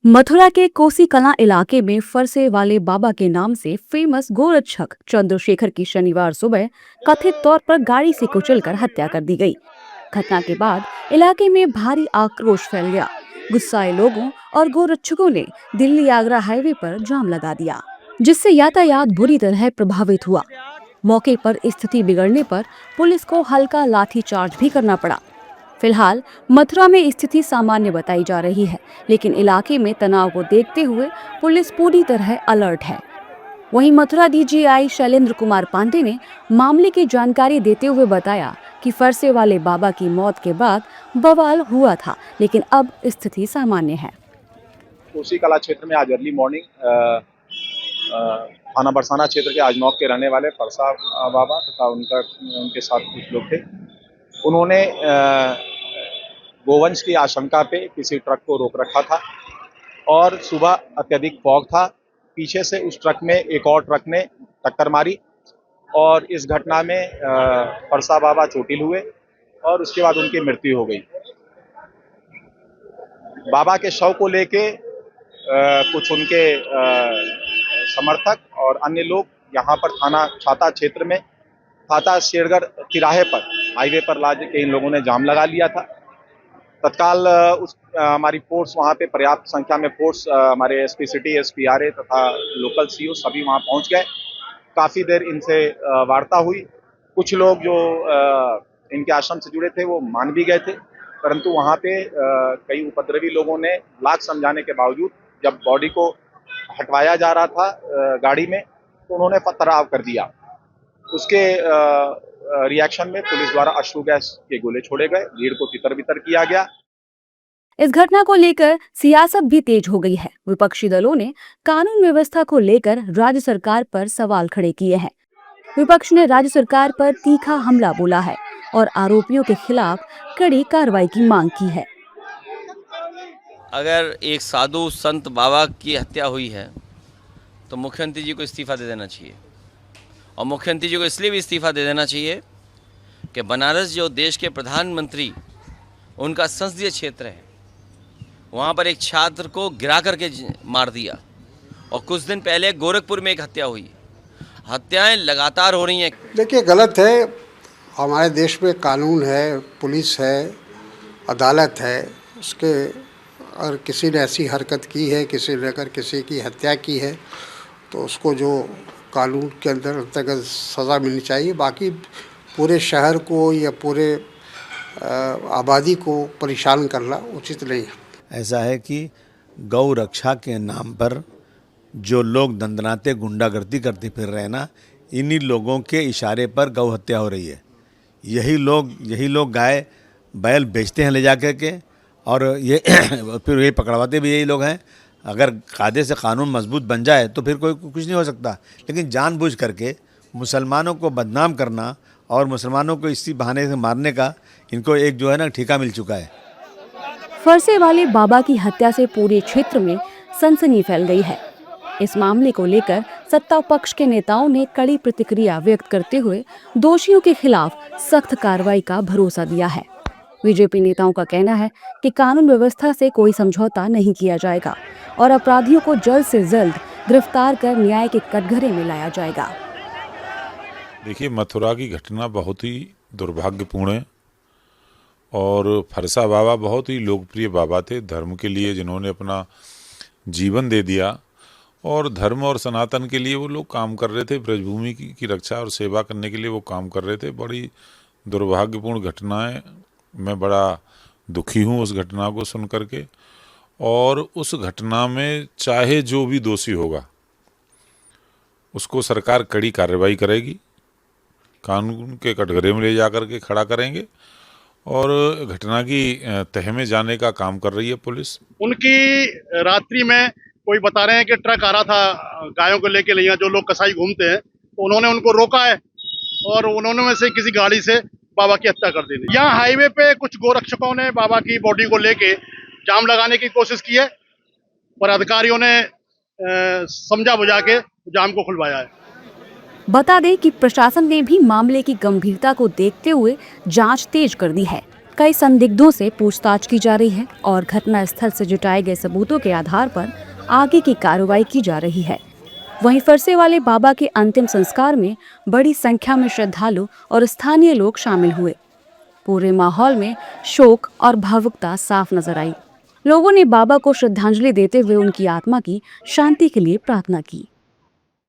मथुरा के कोसी कलां इलाके में फरसे वाले बाबा के नाम से फेमस गोरक्षक चंद्रशेखर की शनिवार सुबह कथित तौर पर गाड़ी से कुचलकर हत्या कर दी गई। घटना के बाद इलाके में भारी आक्रोश फैल गया। गुस्साए लोगों और गोरक्षकों ने दिल्ली आगरा हाईवे पर जाम लगा दिया, जिससे यातायात बुरी तरह प्रभावित हुआ। मौके पर स्थिति बिगड़ने पर पुलिस को हल्का लाठीचार्ज भी करना पड़ा। फिलहाल मथुरा में स्थिति सामान्य बताई जा रही है, लेकिन इलाके में तनाव को देखते हुए पुलिस पूरी तरह अलर्ट है। वहीं मथुरा डीजीआई शैलेंद्र कुमार पांडे ने मामले की जानकारी देते हुए बताया कि फरसे वाले बाबा की मौत के बाद बवाल हुआ था, लेकिन अब स्थिति सामान्य है। कोसी कला क्षेत्र में आज अर्ली मॉर्निंग थाना बरसाना क्षेत्र के आजनौक के रहने वाले फरसा बाबा तथा उनके साथ कुछ लोग थे। उन्होंने गोवंश की आशंका पे किसी ट्रक को रोक रखा था और सुबह अत्यधिक फॉग था। पीछे से उस ट्रक में एक और ट्रक ने टक्कर मारी और इस घटना में फरसा बाबा चोटिल हुए और उसके बाद उनकी मृत्यु हो गई। बाबा के शव को लेके कुछ उनके समर्थक और अन्य लोग यहाँ पर थाना छाता क्षेत्र में छाता शेरगढ़ तिराहे पर हाईवे पर ला के इन लोगों ने जाम लगा लिया था। तत्काल हमारी फोर्स वहाँ पे पर्याप्त संख्या में फोर्स हमारे एसपी सिटी, एसपी आरए तथा लोकल सीओ सभी वहाँ पहुँच गए। काफ़ी देर इनसे वार्ता हुई। कुछ लोग जो इनके आश्रम से जुड़े थे वो मान भी गए थे, परंतु वहाँ पे कई उपद्रवी लोगों ने लाख समझाने के बावजूद जब बॉडी को हटवाया जा रहा था गाड़ी में तो उन्होंने पथराव कर दिया। उसके रिएक्शन में पुलिस द्वारा अश्रु गैस के गोले छोड़े गए, भीड़ को तितर-बितर किया गया। इस घटना को लेकर सियासत भी तेज हो गई है। विपक्षी दलों ने कानून व्यवस्था को लेकर राज्य सरकार पर सवाल खड़े किए हैं। विपक्ष ने राज्य सरकार पर तीखा हमला बोला है और आरोपियों के खिलाफ कड़ी कार्रवाई की मांग की है। अगर एक साधु संत बाबा की हत्या हुई है तो मुख्यमंत्री जी को इस्तीफा दे देना चाहिए और मुख्यमंत्री जी को इसलिए भी इस्तीफा दे देना चाहिए कि बनारस जो देश के प्रधानमंत्री उनका संसदीय क्षेत्र है, वहाँ पर एक छात्र को गिरा करके मार दिया और कुछ दिन पहले गोरखपुर में एक हत्या हुई। हत्याएं लगातार हो रही हैं। देखिए, गलत है। हमारे देश में कानून है, पुलिस है, अदालत है। उसके और किसी ने ऐसी हरकत की है, किसी ने अगर किसी की हत्या की है तो उसको जो कानून के अंतर्गत सज़ा मिलनी चाहिए। बाकी पूरे शहर को या पूरे आबादी को परेशान करना उचित नहीं है। ऐसा है कि गौ रक्षा के नाम पर जो लोग दंदनाते गुंडागर्दी करते फिर रहे ना, इन्हीं लोगों के इशारे पर गौ हत्या हो रही है। यही लोग गाय बैल बेचते हैं ले जा कर के और ये फिर ये पकड़वाते भी यही लोग हैं। अगर कायदे से कानून मजबूत बन जाए तो फिर कोई कुछ नहीं हो सकता, लेकिन जानबूझ करके मुसलमानों को बदनाम करना और मुसलमानों को इसी बहाने से मारने का इनको एक जो है ना ठेका मिल चुका है। फरसे वाले बाबा की हत्या से पूरे क्षेत्र में सनसनी फैल गई है। इस मामले को लेकर सत्ता पक्ष के नेताओं ने कड़ी प्रतिक्रिया व्यक्त करते हुए दोषियों के खिलाफ सख्त कार्रवाई का भरोसा दिया है। बीजेपी नेताओं का कहना है कि कानून व्यवस्था से कोई समझौता नहीं किया जाएगा और अपराधियों को जल्द से जल्द गिरफ्तार कर न्याय के कटघरे में लाया जाएगा। देखिए, मथुरा की घटना बहुत ही दुर्भाग्यपूर्ण है और फरसा बाबा बहुत ही लोकप्रिय बाबा थे। धर्म के लिए जिन्होंने अपना जीवन दे दिया और धर्म और सनातन के लिए वो लोग काम कर रहे थे। ब्रजभूमि की रक्षा और सेवा करने के लिए वो काम कर रहे थे। बड़ी दुर्भाग्यपूर्ण घटना है। मैं बड़ा दुखी हूँ उस घटना को सुन करके और उस घटना में चाहे जो भी दोषी होगा उसको सरकार कड़ी कार्रवाई करेगी, कानून के कटघरे में ले जा कर के खड़ा करेंगे और घटना की तह में जाने का काम कर रही है पुलिस। उनकी रात्रि में कोई बता रहे हैं कि ट्रक आ रहा था गायों को लेके लिया, जो लोग कसाई घूमते हैं, तो उन्होंने उनको रोका है और उन्होंने में से किसी गाड़ी से बाबा की हत्या कर दी थी। यहाँ हाईवे पे कुछ गोरक्षकों ने बाबा की बॉडी को लेके जाम लगाने की कोशिश की है पर अधिकारियों ने समझा बुझा के जाम को खुलवाया है। बता दें कि प्रशासन ने भी मामले की गंभीरता को देखते हुए जांच तेज कर दी है। कई संदिग्धों से पूछताछ की जा रही है और घटना स्थल से जुटाए गए सबूतों के आधार पर आगे की कार्रवाई की जा रही है। वहीं फरसे वाले बाबा के अंतिम संस्कार में बड़ी संख्या में श्रद्धालु और स्थानीय लोग शामिल हुए। पूरे माहौल में शोक और भावुकता साफ नजर आई। लोगों ने बाबा को श्रद्धांजलि देते हुए उनकी आत्मा की शांति के लिए प्रार्थना की।